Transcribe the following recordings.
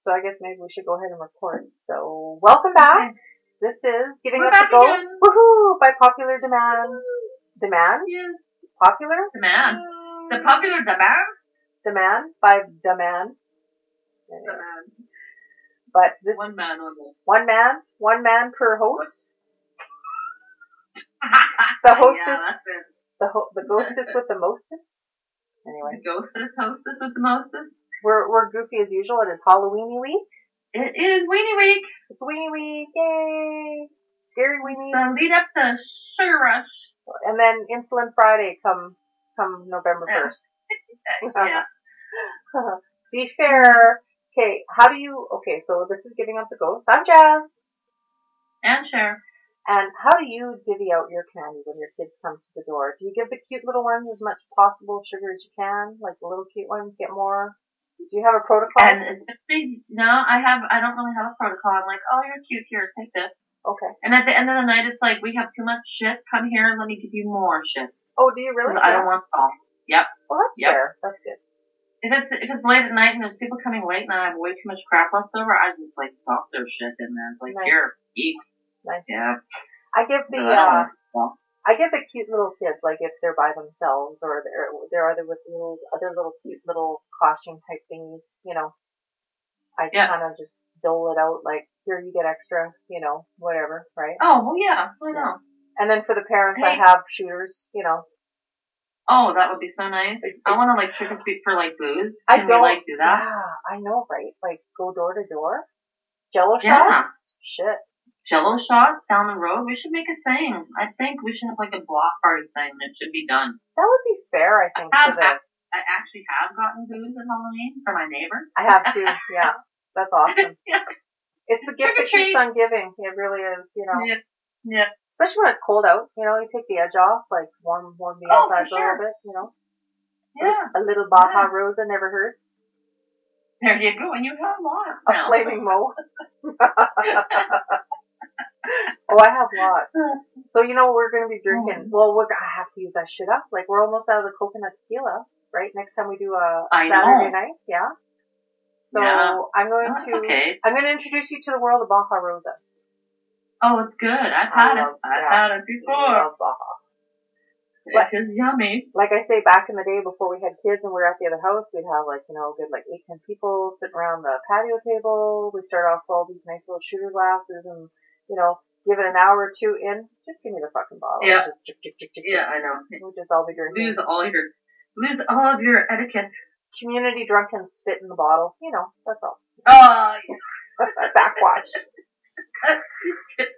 So I guess maybe we should go ahead and record. So welcome back. Okay. This is Giving We're Up the back Ghost. again. Woohoo! By popular demand. Demand? Yes. Popular? Demand. The popular demand? Demand by demand. Demand. But this One man only. one man per host. The hostess, Yeah, that's it. the ghostess with the mostest. Anyway, The ghostess, hostess with the mostest. we're goofy as usual. It is Halloweeny week. It is Weenie Week. It's Weenie Week, yay! Scary weenies. The lead up to Sugar Rush. And then Insulin Friday come November 1st. Yeah. Be fair. Okay, so this is Giving Up the Ghost. I'm Jas. And Sher. And how do you divvy out your candy when your kids come to the door? Do you give the cute little ones as much possible sugar as you can? Like the little cute ones get more? Do you have a protocol? And no, I don't really have a protocol. I'm like, oh, you're cute, here, take this. Okay. And at the end of the night, it's like, we have too much shit. Come here and let me give you more shit. Oh, do you really? I don't want it all. Yep. Well, that's fair. That's good. If it's late at night and there's people coming late and I have way too much crap left over, I just like toss their shit in there. It's like, Nice. Here, eat. Nice. Yeah. I give the I give the cute little kids, like if they're by themselves or they're either with other little cute little costume type thingies, I kind of just dole it out, like, here, you get extra, whatever, right? Oh, well, yeah, I know. And then for the parents, I Hey. have shooters, Oh, that would be so nice. I want to like trick or treat for like booze. I Can don't, we like do that? Yeah, I know, right? Like go door to door. Jello Yeah. shots? Shit. Jello shots down the road. We should make a thing. I think we should have like a block party thing. It should be done. That would be fair, I think, I to the... I actually have gotten booze at Halloween for my neighbors. I have too, yeah. That's awesome. Yeah. It's the gift that keeps on giving. It really is, Yeah. Yeah. Especially when it's cold out, you take the edge off, like warm the inside a little bit, Yeah. A little Baja Rosa never hurts. There you go. And you have lots A now. flaming Mo. Oh, I have lots. So, we're going to be drinking, well, I have to use that shit up. Like, we're almost out of the coconut tequila, right? Next time we do a Saturday night, yeah? So, Yeah. I'm going I'm to introduce you to the world of Baja Rosa. Oh, it's good. I've had it before. I love Baja. It is yummy. Like I say, back in the day before we had kids and we were at the other house, we'd have a good 8-10 people sitting around the patio table. We start off with all these nice little shooter glasses and, give it an hour or two in. Just give me the fucking bottle. Yeah. Just Yeah, I know. We'll just all be drinking. Lose all of your etiquette. Community drunken spit in the bottle. That's all. Oh, Backwash.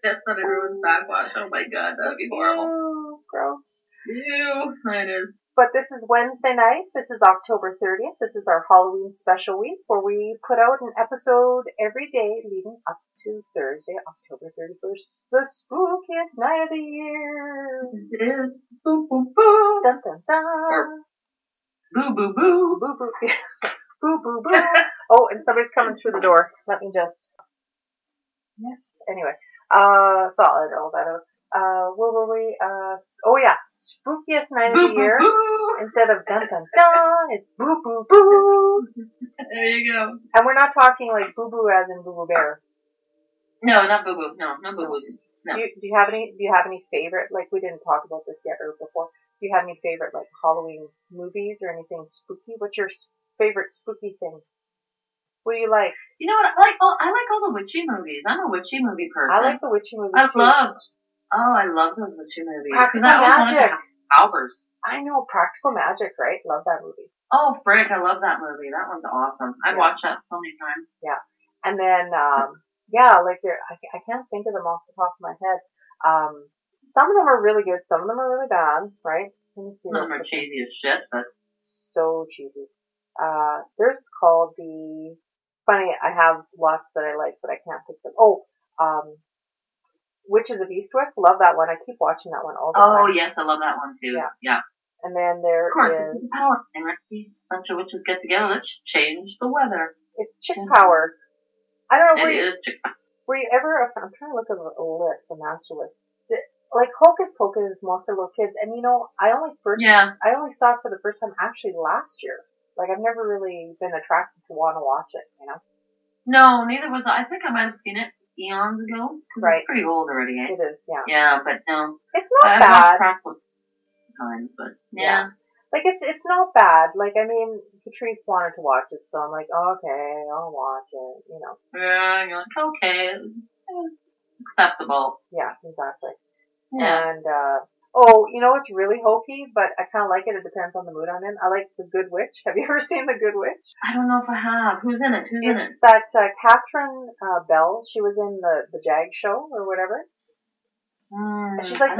That's not everyone's backwash. Oh my god, that would be horrible. Ew, gross. Ew, it is. But this is Wednesday night. This is October 30th. This is our Halloween special week where we put out an episode every day leading up to Thursday, October 31st, the spookiest night of the year. It is. Boo, boo, boo. Dun, dun, dun. Boo, boo, boo. Boo, boo. Boo, boo, boo. Oh, and somebody's coming through the door. Let me just... Yeah. Anyway, so I'll edit all that out. Where were we? Oh yeah, spookiest night of the year. Boo. Instead of dun dun dun, it's boo boo boo. There you go. And we're not talking like boo boo as in boo boo bear. No, not boo boo. No boo boo. No. Do you have any favorite? Like we didn't talk about this yet or before. Do you have any favorite like Halloween movies or anything spooky? What's your favorite spooky thing? What do you like? You know what? I like all the witchy movies. I'm a witchy movie person. I like the witchy movies too. I love those witchy movies. Practical Magic. Powers. I know, Practical Magic, right? Love that movie. Oh, frick, I love that movie. That one's awesome. I've watched that so many times. Yeah. And then, I can't think of them off the top of my head. Some of them are really good. Some of them are really bad, right? Let me see. Some of them are cheesy as shit, but. So cheesy. There's called funny, I have lots that I like, but I can't pick them. Witches of Eastwick. Love that one. I keep watching that one all the time. Oh, yes, I love that one too. Yeah. And then there is... Of course, it's a power thing. Let's see. A bunch of witches get together. Let's change the weather. It's chick power. I don't know. Were you ever... I'm trying to look at a list, a master list. Like, Hocus Pocus is more for little kids. And, I only saw it for the first time actually last year. Like, I've never really been attracted to want to watch it, No, neither was I. I think I might have seen it eons ago. Right. It's pretty old already, eh? It is, yeah. Yeah, but no. It's not I've bad. watched Crackle times, but yeah. Like, it's not bad. Like, I mean, Patrice wanted to watch it, so I'm like, okay, I'll watch it, you know. Yeah, you're like, okay, it's acceptable. Yeah, exactly. Yeah. And, oh, you know, it's really hokey, but I kind of like it. It depends on the mood I'm in. I like The Good Witch. Have you ever seen The Good Witch? I don't know if I have. Who's in it? It's that, Catherine, Bell. She was in the Jag show or whatever. She's like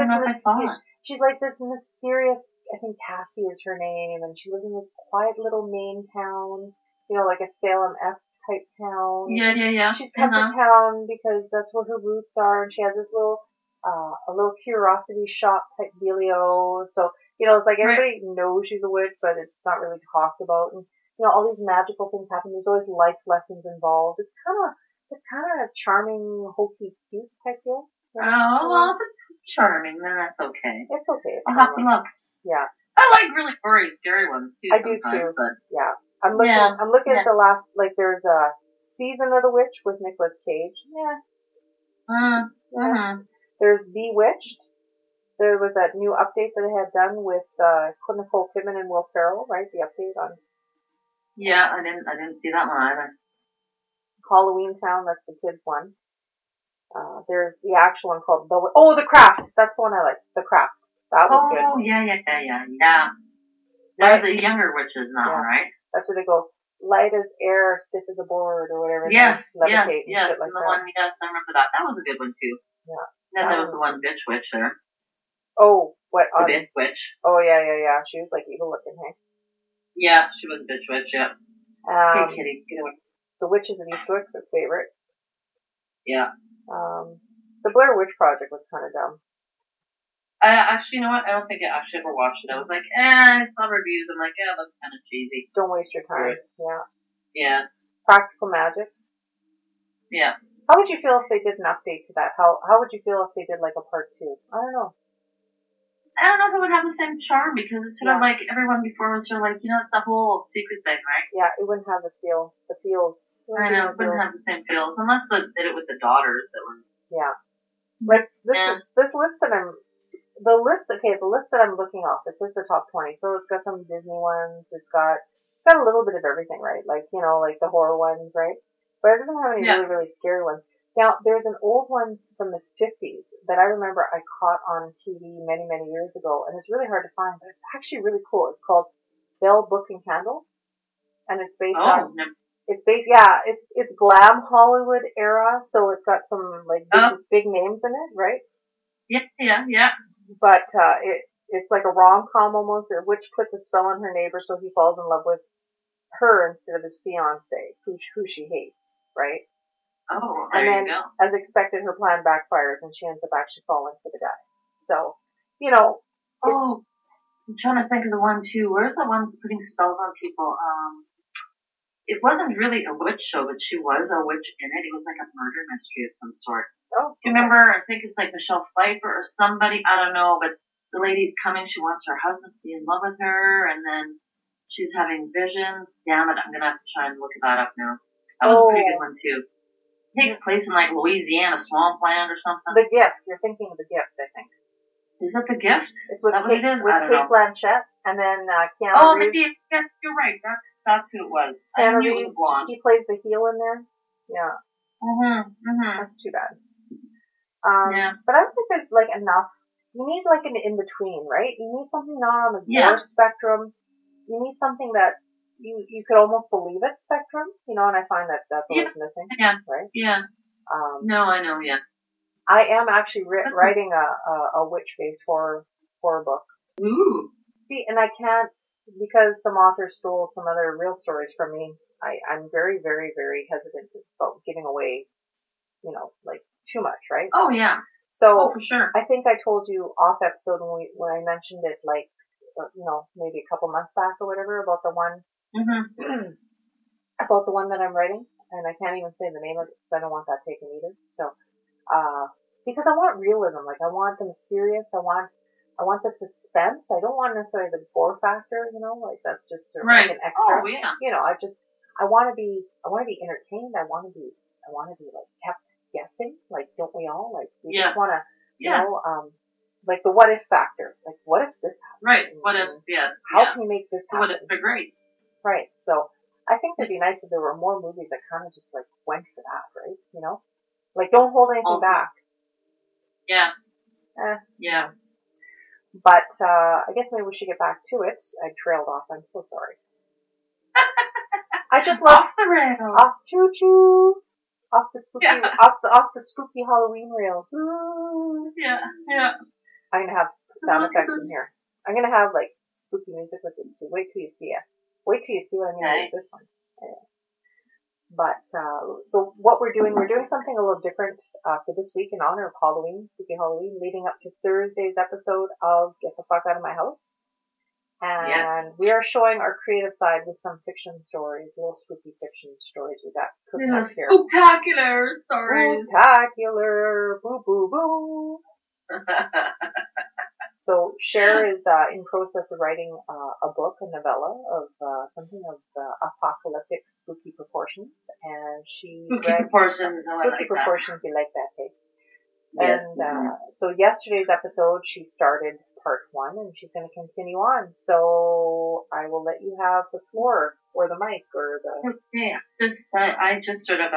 she's like this mysterious, I think Cassie is her name, and she lives in this quiet little Maine town, you know, like a Salem-esque type town. Yeah. She's come to town because that's where her roots are, and she has this little, a little curiosity shop type dealio. So, you know, it's like everybody knows she's a witch, but it's not really talked about. And, you know, all these magical things happen. There's always life lessons involved. It's kind of charming, hokey, cute type deal. Oh, well, if it's charming, then that's okay. It's okay. I'll have to look. Yeah. I like really gory, scary ones too. I do too. But yeah. I'm looking at the last, like, there's a Season of the Witch with Nicolas Cage. Yeah. There's Bewitched. There was that new update that they had done with, Nicole Kidman and Will Ferrell, right? The update on. Yeah, I didn't see that one either. Halloween Town, that's the kids one. There's the actual one called The Craft. That's the one I like. The Craft. That was good. Oh, yeah. There's the younger witches now, right? That's where they go, light as air, stiff as a board, or whatever. Yes. Levitate and shit like and the that. one, yes, I remember that. That was a good one too. Yeah. Then there was the one bitch witch there. Oh, what? The bitch witch. Oh, yeah. She was like evil looking, hey? Yeah, she was a bitch witch, yeah. Hey, kitty, get away. The Witches of Eastwick, the favorite. Yeah. The Blair Witch Project was kind of dumb. Actually, you know what? I don't think I actually ever watched it. I was like, I saw reviews. I'm like, that's kind of cheesy. Don't waste your time. Yeah. Practical Magic. Yeah. How would you feel if they did an update to that? How would you feel if they did like a part 2? I don't know. I don't know if it would have the same charm because it's sort of like everyone before was sort of like, you know, it's the whole secret thing, right? Yeah, it wouldn't have the feels. I know, it wouldn't have the same feels unless they did it with the daughters that were. Yeah. Like this list that the list that I'm looking off, it says the top 20. So it's got some Disney ones, it's got a little bit of everything, right? Like, you know, like the horror ones, right? But it doesn't have any really, really scary ones. Now, there's an old one from the 50s that I remember I caught on TV many, many years ago, and it's really hard to find, but it's actually really cool. It's called Bell, Book, and Candle, and it's based on, it's glam Hollywood era, so it's got some, like, big names in it, right? Yeah. But, it's like a rom-com almost. A witch puts a spell on her neighbor so he falls in love with her instead of his fiancé, who she hates, right? Oh, there you go. As expected, her plan backfires and she ends up actually falling for the guy. So, you know. Oh, I'm trying to think of the one too. Where's the one putting spells on people? It wasn't really a witch show, but she was a witch in it. It was like a murder mystery of some sort. Oh. Do you remember? I think it's like Michelle Pfeiffer or somebody. I don't know, but the lady's coming. She wants her husband to be in love with her, and then she's having visions. Damn it, I'm gonna have to try and look that up now. That was a pretty good one too. It takes place in like Louisiana, swampland or something. The Gift. You're thinking of The Gift, I think. Is that The Gift? It's with Kate Blanchett and then Keanu Reeves. Oh, maybe yes, you're right. That's who it was. Keanu Reeves. He plays the heel in there. Yeah. That's too bad. But I don't think there's like enough. You need like an in between, right? You need something not on the gore spectrum. You need something that you could almost believe it spectrum, you know, and I find that's always missing. Yeah. Right? Yeah. No, I know, yeah. I am actually writing a witch-based horror book. Ooh. See, and I can't, because some authors stole some other real stories from me, I'm very, very, very hesitant about giving away, you know, like too much, right? Oh, yeah. So, for sure. I think I told you off episode when I mentioned it, like, you know, maybe a couple months back or whatever, about the one, about the one that I'm writing, and I can't even say the name of it because I don't want that taken either. So, because I want realism, like I want the mysterious, I want the suspense. I don't want necessarily the gore factor, you know, like that's just sort of like an extra. Oh, yeah. You know, I want to be entertained. I want to be like kept guessing. Like, don't we all? Like, we just want to, you know, like the what if factor. Like, what if this happens? Right. What if, How can you make this happen? What if they're great? Right. So I think it'd be nice if there were more movies that kind of just like went for that, right? You know? Like, don't hold anything back. Yeah. Yeah. But, I guess maybe we should get back to it. I trailed off. I'm so sorry. I just love off the rails. Off choo-choo. Off the spooky, off the spooky Halloween rails. Woo. Yeah. I'm gonna have sound effects in here. I'm gonna have like spooky music with it too. Wait till you see it. Wait till you see what I mean with this one. Anyway. But, so what we're doing something a little different, for this week in honor of Halloween, spooky Halloween, leading up to Thursday's episode of Get the Fuck Out of My House. And we are showing our creative side with some fiction stories, little spooky fiction stories we got cooking up here. Spooktacular stories. Spooktacular. Boo, boo, boo. So Sher is in process of writing a book, a novella of something of apocalyptic spooky proportions, and she read proportions. Spooky proportions. You like that, hey? Yes. And so yesterday's episode, she started part 1, and she's going to continue on. So I will let you have the floor or the mic or the. Okay, I just sort of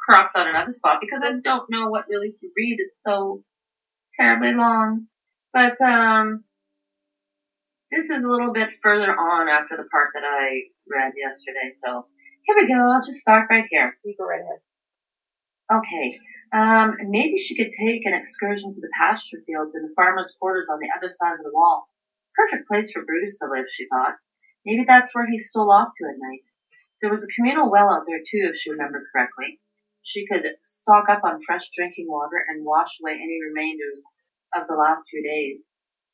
cropped out another spot because I don't know what really to read. It's so terribly long. But this is a little bit further on after the part that I read yesterday. So here we go. I'll just start right here. You go right ahead. Okay. Maybe she could take an excursion to the pasture fields and the farmer's quarters on the other side of the wall. Perfect place for Brutus to live, she thought. Maybe that's where he stole off to at night. There was a communal well out there too, if she remembered correctly. She could stock up on fresh drinking water and wash away any remainders of the last few days.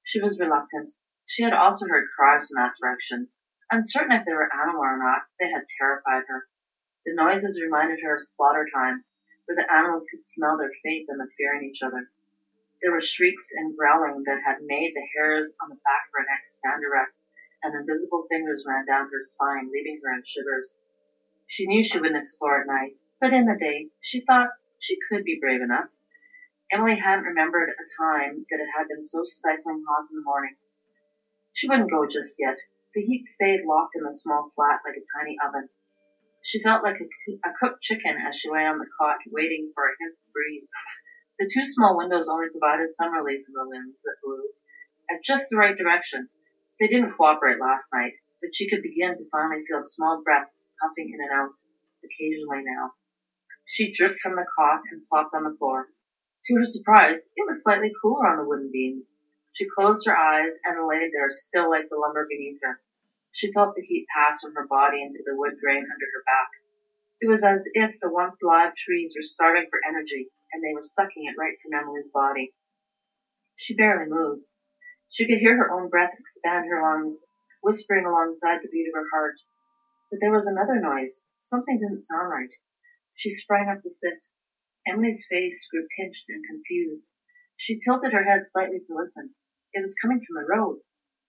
She was reluctant. She had also heard cries from that direction. Uncertain if they were animal or not, they had terrified her. The noises reminded her of slaughter time, where the animals could smell their fate and the fear in each other. There were shrieks and growling that had made the hairs on the back of her neck stand erect, and invisible fingers ran down her spine, leaving her in shivers. She knew she wouldn't explore at night, but in the day, she thought she could be brave enough. Emily hadn't remembered a time that it had been so stifling hot in the morning. She wouldn't go just yet. The heat stayed locked in the small flat like a tiny oven. She felt like a cooked chicken as she lay on the cot waiting for a hint of breeze. The 2 small windows only provided some relief from the winds that blew at just the right direction. They didn't cooperate last night, but she could begin to finally feel small breaths puffing in and out occasionally now. She dripped from the cot and flopped on the floor. To her surprise, it was slightly cooler on the wooden beams. She closed her eyes and lay there still like the lumber beneath her. She felt the heat pass from her body into the wood grain under her back. It was as if the once live trees were starving for energy, and they were sucking it right from Emily's body. She barely moved. She could hear her own breath expand her lungs, whispering alongside the beat of her heart. But there was another noise. Something didn't sound right. She sprang up to sit. Emily's face grew pinched and confused. She tilted her head slightly to listen. It was coming from the road,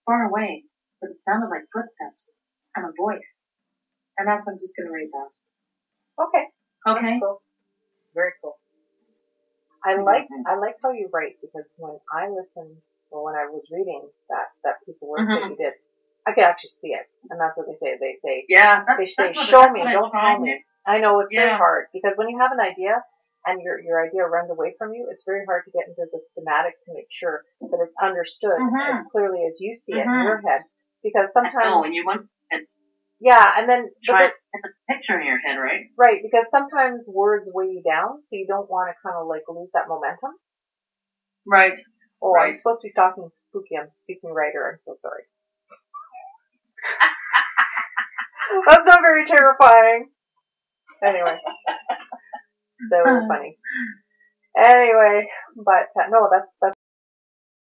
far away, but it sounded like footsteps and a voice. And that's, I'm just going to read that. Okay. Okay. Cool. Very cool. I like how you write, because when I listened, or when I was reading that piece of work that you did, I could actually see it. And that's what they say. They say, show me, don't tell me. I know it's very hard, because when you have an idea and your idea runs away from you, it's very hard to get into the schematics to make sure that it's understood as clearly as you see it in your head. Because sometimes when you want and then try to get the picture in your head, right? Right, because sometimes words weigh you down, so you don't want to kind of like lose that momentum. Right. Oh, right. I'm supposed to be talking spooky. I'm speaking writer. I'm so sorry. That's not very terrifying. Anyway. So funny. Anyway, but no, that's